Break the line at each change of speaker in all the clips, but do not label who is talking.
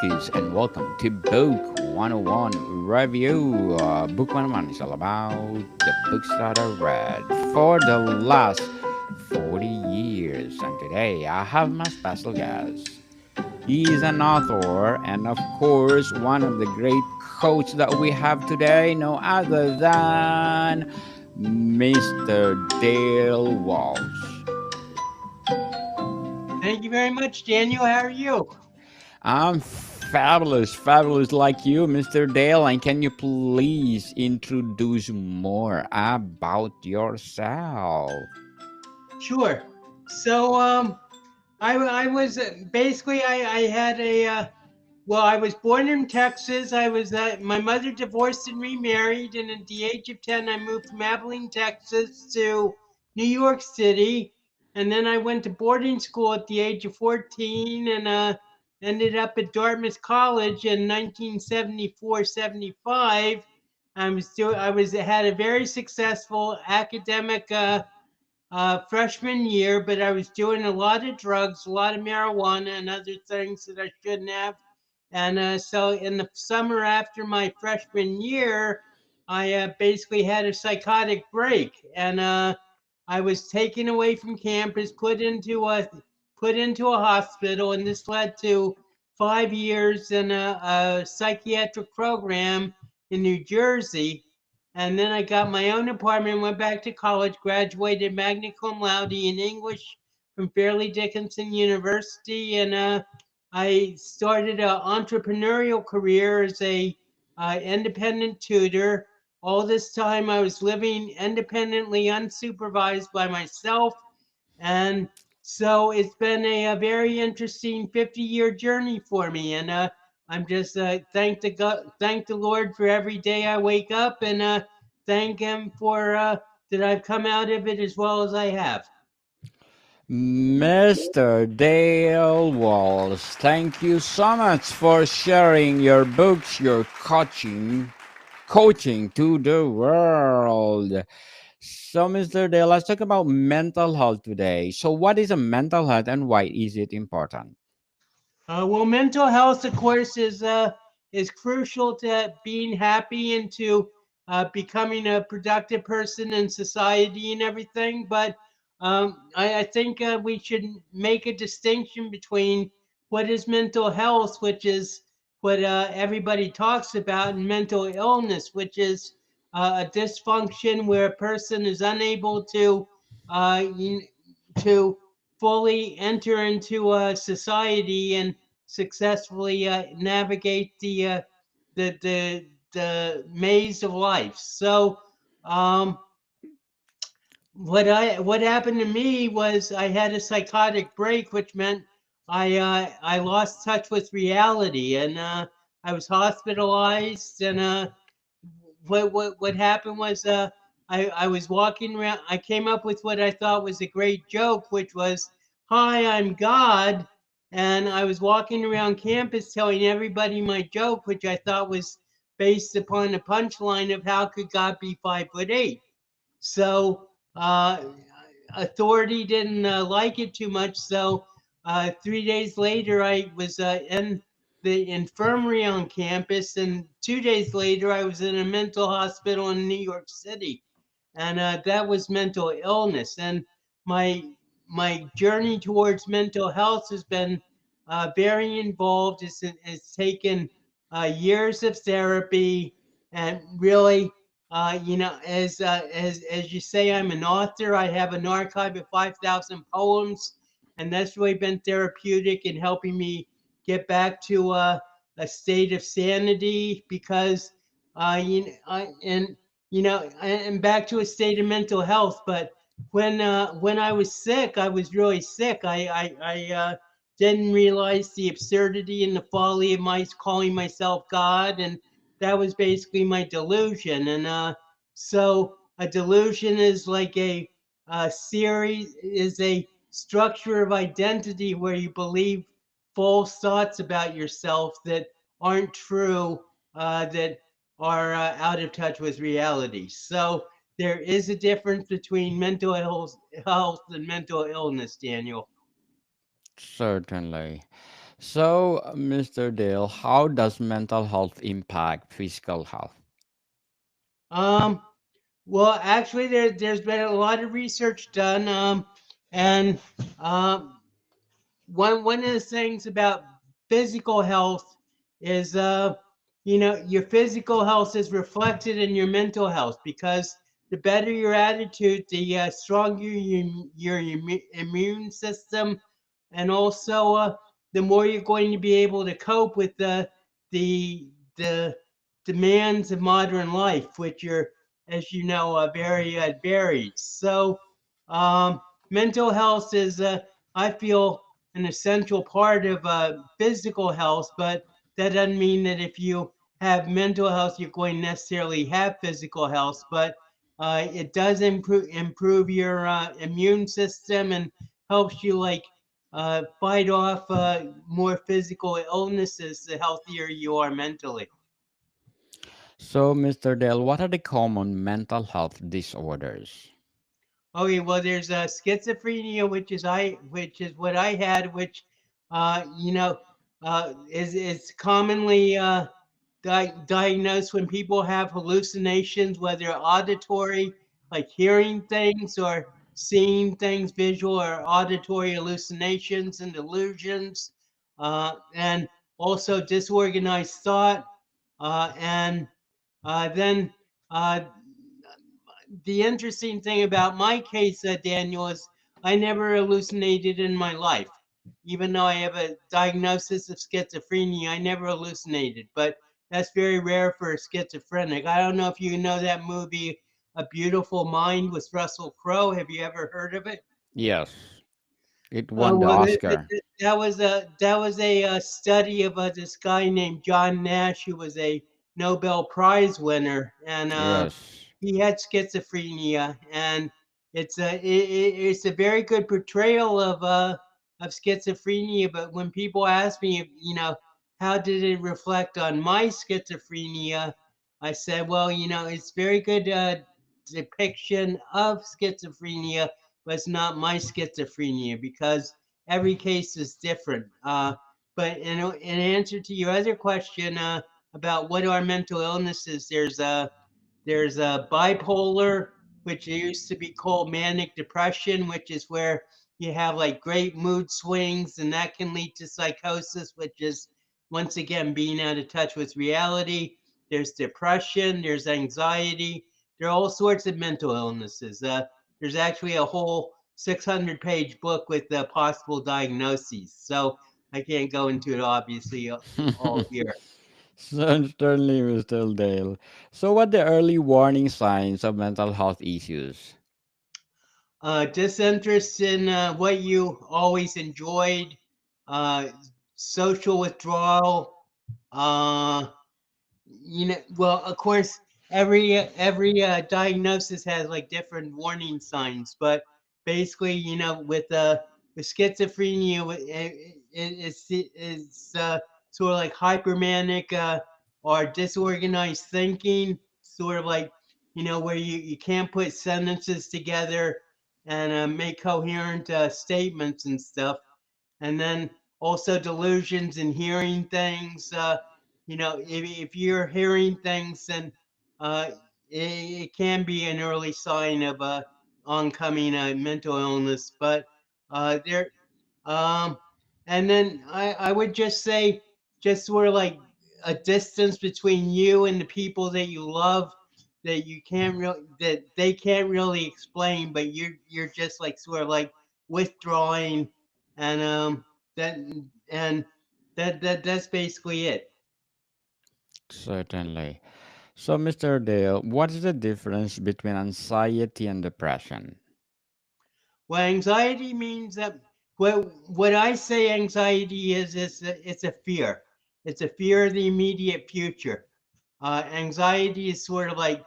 Bookies, and welcome to Book 101 Review. Book 101 is all about the books that I read for the last 40 years. And today I have my special guest. He is an author and, of course, one of the great coaches that we have today, no other than Mr. Dale Walsh.
Thank you very much, Daniel. How are you?
I'm fabulous, fabulous like you, Mr. Dale. And can you please introduce more about yourself?
Sure. So, I was basically I had a well, I was born in Texas. I was my mother divorced and remarried, and at the age of 10, I moved from Abilene, Texas, to New York City, and then I went to boarding school at the age of 14, and ended up at Dartmouth College in 1974-75. I was had a very successful academic freshman year, but I was doing a lot of drugs, a lot of marijuana, and other things that I shouldn't have. And so, in the summer after my freshman year, I basically had a psychotic break, and I was taken away from campus, put into a hospital, and this led to 5 years in a psychiatric program in New Jersey. And then I got my own apartment, went back to college, graduated magna cum laude in English from Fairleigh Dickinson University, and I started an entrepreneurial career as a independent tutor. All this time, I was living independently, unsupervised by myself, and so it's been a very interesting 50-year journey for me. And I'm just thank the Lord for every day I wake up, and thank Him for that I've come out of it as well as I have.
Mr. Dale Walsh, thank you so much for sharing your books, your coaching to the world. So, Mr. Dale, let's talk about mental health today. So, what is a mental health and why is it important?
Well, mental health, of course, is crucial to being happy and to becoming a productive person in society and everything. But I think we should make a distinction between what is mental health, which is what everybody talks about, and mental illness, which is a dysfunction where a person is unable uh, you- to fully enter into society and successfully navigate the maze of life. So, um, what happened to me was I had a psychotic break, which meant I lost touch with reality, and I was hospitalized. And what happened was I was walking around. I came up with what I thought was a great joke, which was, "Hi, I'm God," and I was walking around campus telling everybody my joke, which I thought was based upon a punchline of how could God be 5'8". So authority didn't like it too much. So 3 days later, I was in the infirmary on campus, and 2 days later, I was in a mental hospital in New York City, and that was mental illness. And my my journey towards mental health has been very involved. It's taken years of therapy, and really as you say, I'm an author. I have an archive of 5,000 poems, and that's really been therapeutic in helping me get back to a state of sanity because and back to a state of mental health. But when I was sick, I was really sick. I didn't realize the absurdity and the folly of my calling myself God, and that was basically my delusion. And so a delusion is like a series, is a structure of identity where you believe false thoughts about yourself that aren't true, that are out of touch with reality. So there is a difference between health and mental illness, Daniel.
Certainly. So, Mr. Dale, how does mental health impact physical health?
Um, well, actually, there's been a lot of research done, and um, one of the things about physical health is your physical health is reflected in your mental health, because the better your attitude, the stronger your immune system, and also the more you're going to be able to cope with the demands of modern life, which are, as you know, very varied. So mental health is, I feel, an essential part of physical health, but that doesn't mean that if you have mental health, you're going to necessarily have physical health. But it does improve your immune system and helps you like fight off more physical illnesses the healthier you are mentally.
So, Mr. Dale, what are the common mental health disorders?
Okay, well, there's schizophrenia, which is what I had, which is commonly diagnosed when people have hallucinations, whether auditory, like hearing things, or seeing things, visual or auditory hallucinations and delusions, and also disorganized thought, and then uh, the interesting thing about my case, Daniel, is I never hallucinated in my life. Even though I have a diagnosis of schizophrenia, I never hallucinated. But that's very rare for a schizophrenic. I don't know if you know that movie, A Beautiful Mind, with Russell Crowe. Have you ever heard of it?
Yes, it won the
Well,
Oscar.
that was a study of this guy named John Nash, who was a Nobel Prize winner, and
Yes.
he had schizophrenia, and it's a very good portrayal of schizophrenia. But when people ask me, how did it reflect on my schizophrenia, I said, well, it's very good depiction of schizophrenia, but it's not my schizophrenia, because every case is different. But in answer to your other question about what are mental illnesses, there's a bipolar, which used to be called manic depression, which is where you have like great mood swings, and that can lead to psychosis, which is once again being out of touch with reality. There's depression, there's anxiety, there are all sorts of mental illnesses. There's actually a whole 600-page book with possible diagnoses. So I can't go into it obviously all here.
Certainly, Mr. Dale. So, what the early warning signs of mental health issues?
Disinterest in what you always enjoyed, uh, social withdrawal, uh, well, of course, every diagnosis has like different warning signs, but basically, with schizophrenia, it's sort of like hypermanic or disorganized thinking, sort of like where you can't put sentences together and make coherent statements and stuff. And then also delusions and hearing things. If you're hearing things, then uh, it can be an early sign of a oncoming mental illness. But there, um, and then I would just say, just sort of like a distance between you and the people that you love, that they can't really explain, but you're just like sort of like withdrawing, and that and that's basically it.
Certainly. So, Mr. Dale, what is the difference between anxiety and depression?
Well, anxiety means that what I say anxiety is it's a fear. It's a fear of the immediate future. Anxiety is sort of like,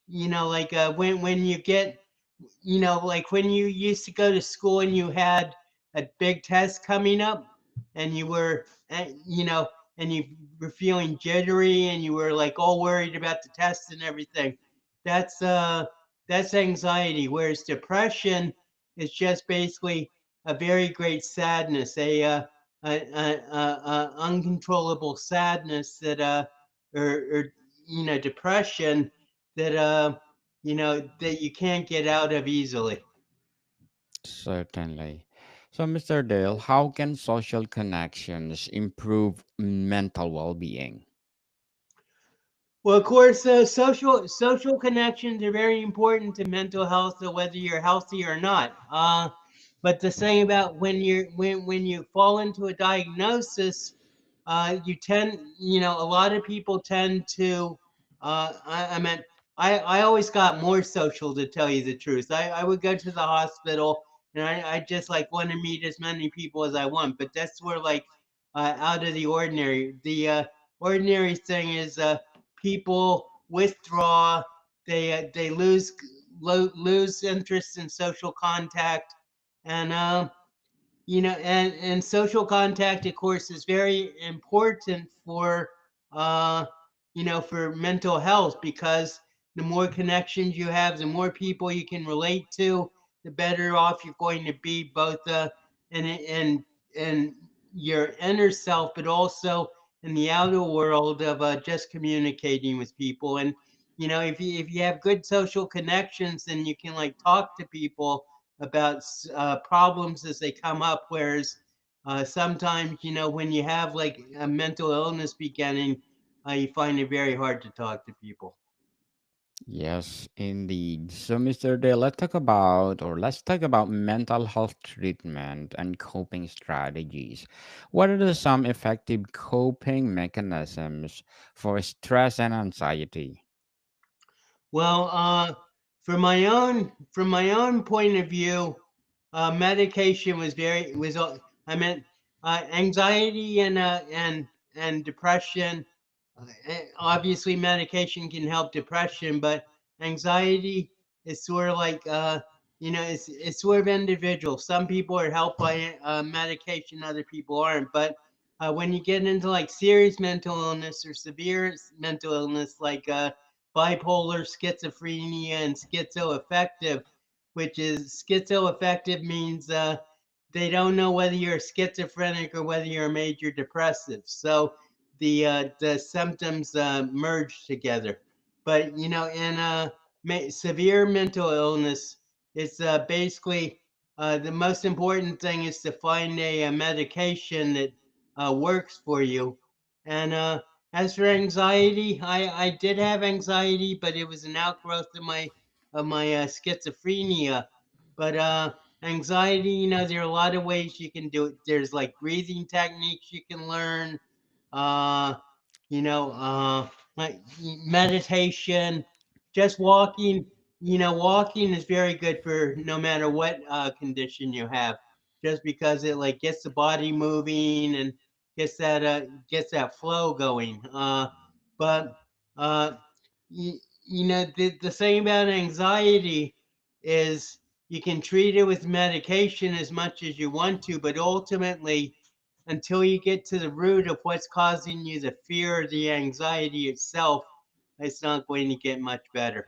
like when you get, like when you used to go to school and you had a big test coming up, and you were, and you were feeling jittery, and you were like all worried about the test and everything. That's uh, that's anxiety. Whereas depression is just basically a very great sadness. uncontrollable sadness that or depression that that you can't get out of easily.
Certainly. So, Mr. Dale, how can social connections improve mental well being?
Well, of course, social connections are very important to mental health, so whether you're healthy or not. But the thing about when you fall into a diagnosis, you tend, a lot of people tend to. I mean, I always got more social to tell you the truth. I would go to the hospital and I just like want to meet as many people as I want, but that's where like out of the ordinary. The ordinary thing is people withdraw, they lose interest in social contact, and and social contact, of course, is very important for uh, for mental health because the more connections you have, the more people you can relate to, the better off you're going to be, both in your inner self, but also in the outer world of just communicating with people. And if you have good social connections, then you can like talk to people about problems as they come up. Whereas sometimes, when you have like a mental illness beginning, you find it very hard to talk to people.
Yes, indeed. So, Mr. Dale, let's talk about mental health treatment and coping strategies. What are some effective coping mechanisms for stress and anxiety?
Well, from my own point of view, medication was very was. I meant anxiety and depression. Obviously, medication can help depression, but anxiety is sort of like it's sort of individual. Some people are helped by medication, other people aren't. But when you get into like serious mental illness or severe mental illness, like bipolar, schizophrenia, and schizoaffective, which is schizoaffective means they don't know whether you're schizophrenic or whether you're a major depressive. So the symptoms merge together. But in severe mental illness, it's basically the most important thing is to find a medication that works for you. And as for anxiety, I did have anxiety, but it was an outgrowth of my schizophrenia. But anxiety, there are a lot of ways you can do it. There's like breathing techniques you can learn, uh, like meditation, just walking. Walking is very good for no matter what condition you have, just because it like gets the body moving and gets that flow going. But uh, you, the thing about anxiety is you can treat it with medication as much as you want to, but ultimately, until you get to the root of what's causing you the fear or the anxiety itself, it's not going to get much better.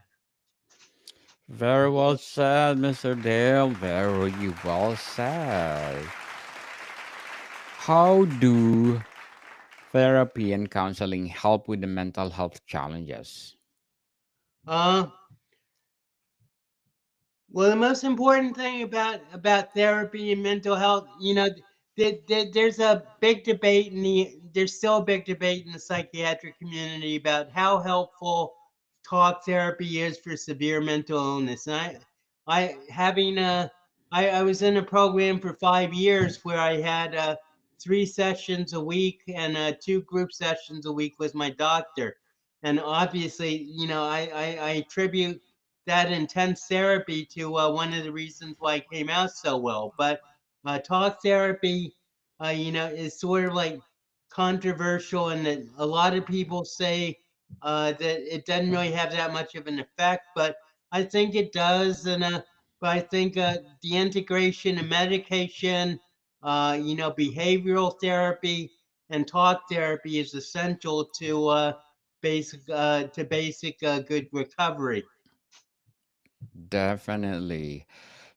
Very well said, Mr. Dale. Very well said. How do therapy and counseling help with the mental health challenges?
Uh, Well, the most important thing about therapy and mental health, there's a big debate there's still a big debate in the psychiatric community about how helpful talk therapy is for severe mental illness. And I having I was in a program for 5 years where I had 3 sessions a week and 2 group sessions a week with my doctor. And obviously, I attribute that intense therapy to one of the reasons why it came out so well. But talk therapy, is sort of like controversial, and that a lot of people say that it doesn't really have that much of an effect. But I think it does, and but I think the integration of medication, behavioral therapy, and talk therapy is essential to basic good recovery.
Definitely.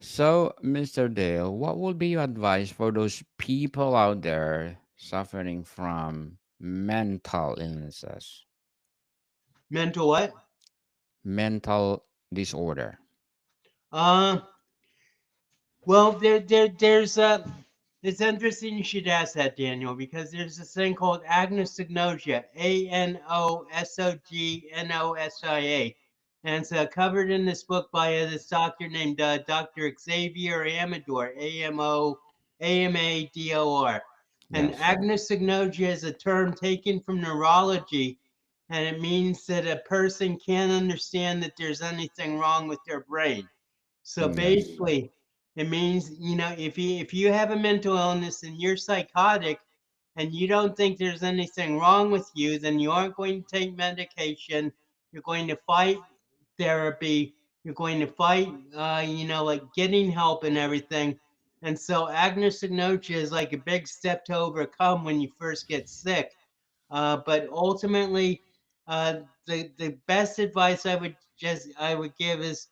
So, Mr. Dale, what would be your advice for those people out there suffering from mental illnesses,
Mental what?
mental disorder?
Uh, well, there's it's interesting you should ask that, Daniel, because there's this thing called agnosognosia, Anosognosia, and it's covered in this book by this doctor named Dr. Xavier Amador, Amador. And
Yes.
agnosognosia is a term taken from neurology, and it means that a person can't understand that there's anything wrong with their brain. So
Yes.
basically, it means, if you have a mental illness and you're psychotic and you don't think there's anything wrong with you, then you aren't going to take medication. You're going to fight therapy. You're going to fight, like getting help and everything. And so agnosognosia is like a big step to overcome when you first get sick. But ultimately, the best advice I would give is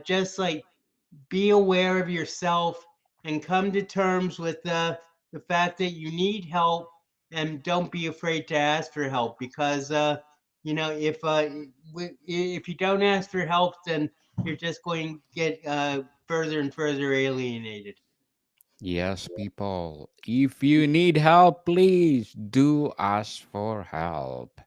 just like be aware of yourself and come to terms with the fact that you need help, and don't be afraid to ask for help, because if you don't ask for help, then you're just going to get further and further alienated.
Yes, people. If you need help, please do ask for help.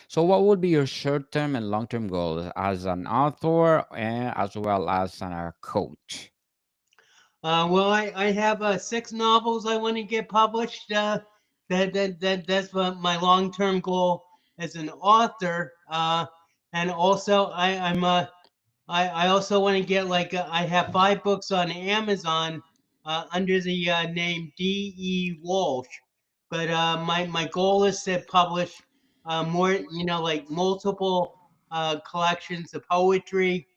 So, what would be your short term and long term goals as an author and as well as a coach?
Well, I have 6 novels I want to get published. That's what my long term goal as an author. And also I also want to get like I have 5 books on Amazon under the name D.E. Walsh, but my goal is to publish more, like multiple collections of poetry,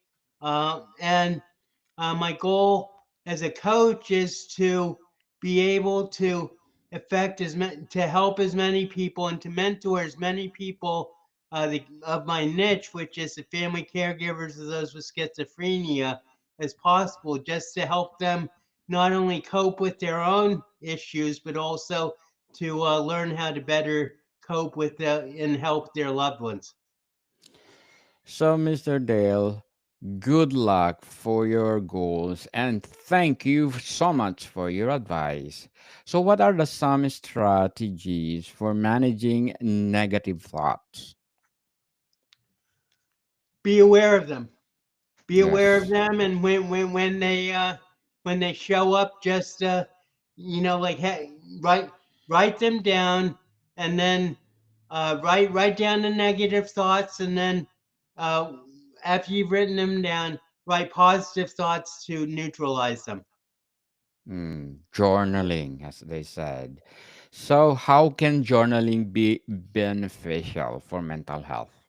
and my goal as a coach is to be able to to help as many people and to mentor as many people of my niche, which is the family caregivers of those with schizophrenia, as possible, just to help them not only cope with their own issues, but also to learn how to better cope with and help their loved ones.
So, Mr. Dale, good luck for your goals and thank you so much for your advice. So, what are the some strategies for managing negative thoughts?
Be aware of them. Be aware of
Yes.
them, and when they show up, just like write them down, and then write down the negative thoughts, and then uh, after you've written them down, write positive thoughts to neutralize them.
Journaling, as they said. So, how can journaling be beneficial for mental health?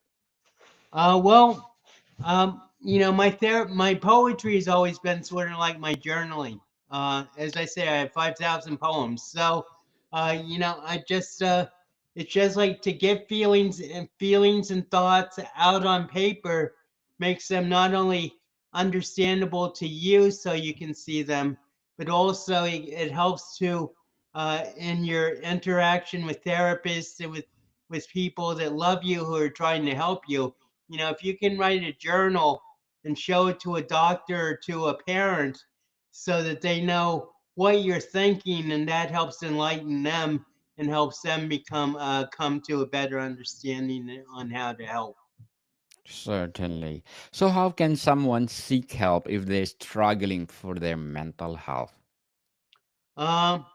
Well, my poetry has always been sort of like my journaling. As I say, I have 5,000 poems. So, I just it's just like to get feelings and thoughts out on paper makes them not only understandable to you, so you can see them, but also it helps to in your interaction with therapists and with people that love you who are trying to help you. If you can write a journal and show it to a doctor or to a parent so that they know what you're thinking, and that helps enlighten them and helps them come to a better understanding on how to help.
Certainly. So, how can someone seek help if they're struggling for their mental health?
Um,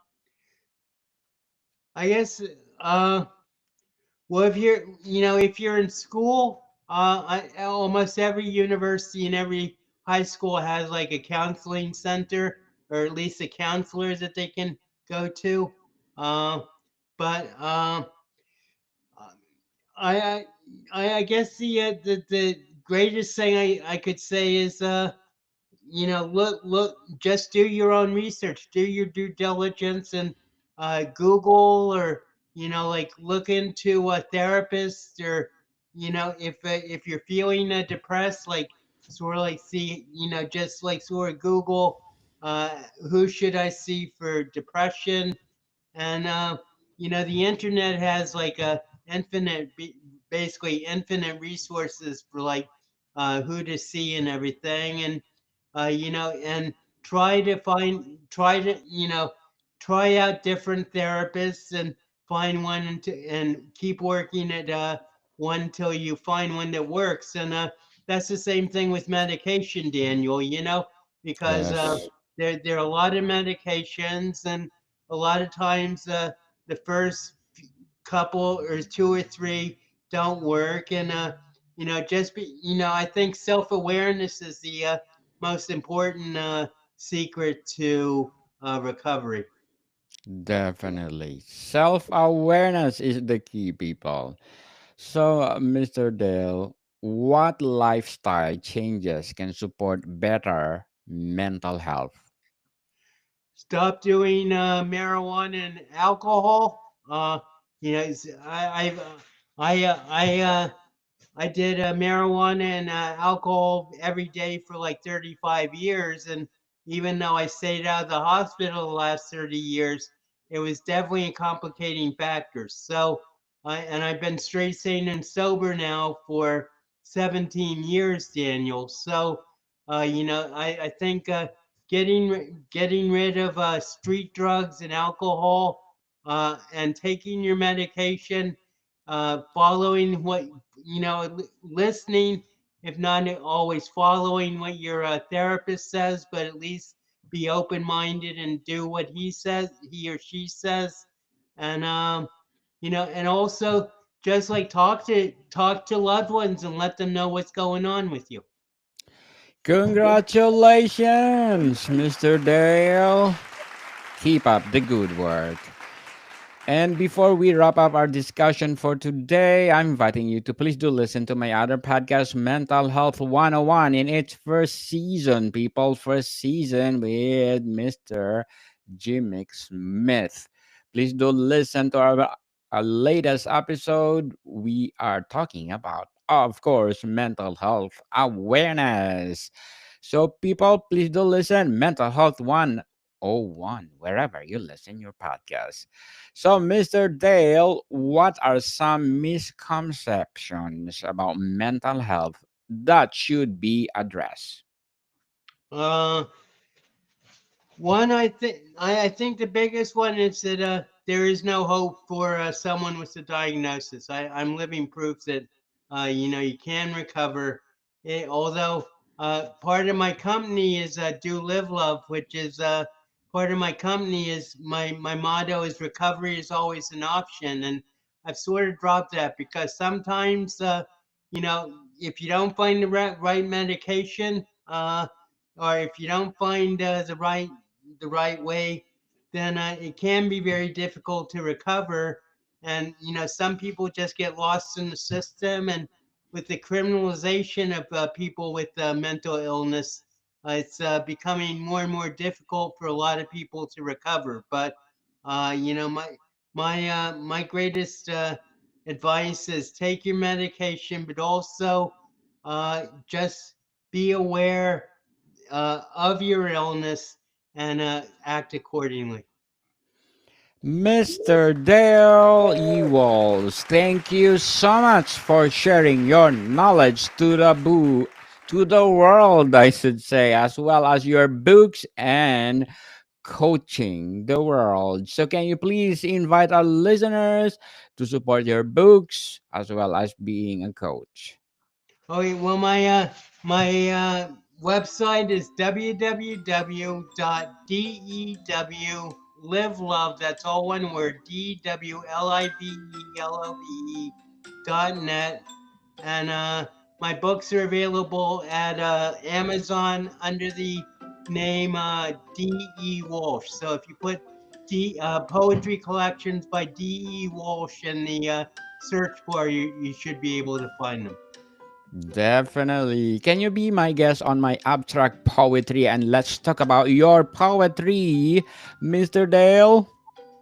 I guess well, if you're in school, almost every university and every high school has like a counseling center, or at least a counselor that they can go to. Uh, but I, I I guess the greatest thing I could say is look, just do your own research, do your due diligence, and Google, or like look into a therapist, or if you're feeling depressed, like sort of like see, just like sort of Google, who should I see for depression, and the internet has like a basically infinite resources for like who to see and everything, and and try to try out different therapists and find one and keep working at one until you find one that works. And that's the same thing with medication, Daniel. Because
Yes.
there are a lot of medications, and a lot of times the first couple or two or three don't work, and just be I think self-awareness is the most important secret to recovery.
Definitely. Self awareness is the key, people. So, Mr. Dale, what lifestyle changes can support better mental health?
Stop doing marijuana and alcohol. I've I did marijuana and alcohol every day for like 35 years. And even though I stayed out of the hospital the last 30 years, it was definitely a complicating factor. So, and I've been straight sane and sober now for 17 years, Daniel. So, I think getting rid of street drugs and alcohol, and taking your medication, following what listening, if not always following what your therapist says, but at least be open minded and do what he or she says, and and also just like talk to loved ones and let them know what's going on with you.
Congratulations, Mr. Dale. Keep up the good work. And before we wrap up our discussion for today, I'm inviting you to please do listen to my other podcast, Mental Health 101, in its first season, people. First season with Mr. Jimmy Smith. Please do listen to our latest episode. We are talking about, of course, mental health awareness. So, people, please do listen. Mental Health 101, wherever you listen your podcast. So, Mr. Dale, what are some misconceptions about mental health that should be addressed?
uh One, I think the biggest one is that there is no hope for someone with a diagnosis. I'm living proof that you can recover. Although part of my company is Do Live Love, which is part of my company is my motto is recovery is always an option, and I've sort of dropped that because sometimes if you don't find the right medication, or if you don't find the right way, then it can be very difficult to recover. And some people just get lost in the system. And with the criminalization of people with mental illness, it's becoming more and more difficult for a lot of people to recover. But my greatest advice is take your medication, but also just be aware of your illness and act accordingly.
Mr. Dale E. Walsh, thank you so much for sharing your knowledge to the world, I should say, as well as your books and coaching the world. So, can you please invite our listeners to support your books as well as being a coach?
Okay, well, my website is www.dewlivelove. That's all one word. DWLIVELOVE.net. And my books are available at Amazon under the name D.E. Walsh. So if you put Poetry Collections by D.E. Walsh in the search bar, you should be able to find them.
Definitely. Can you be my guest on my abstract poetry and let's talk about your poetry, Mr. Dale?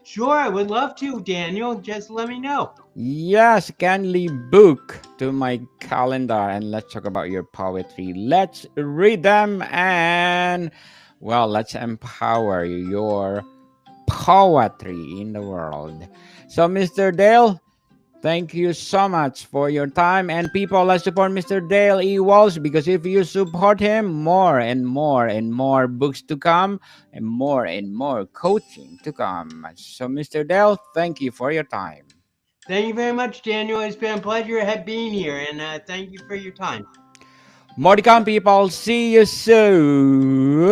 Sure, I would love to, Daniel. Just let me know.
Yes, kindly book to my calendar and let's talk about your poetry. Let's read them and, well, let's empower your poetry in the world. So, Mr. Dale, thank you so much for your time. And people, let's support Mr. Dale E. Walsh because if you support him, more and more and more books to come and more coaching to come. So, Mr. Dale, thank you for your time.
Thank you very much, Daniel. It's been a pleasure being here, and thank you for your time.
More to come, people. See you soon.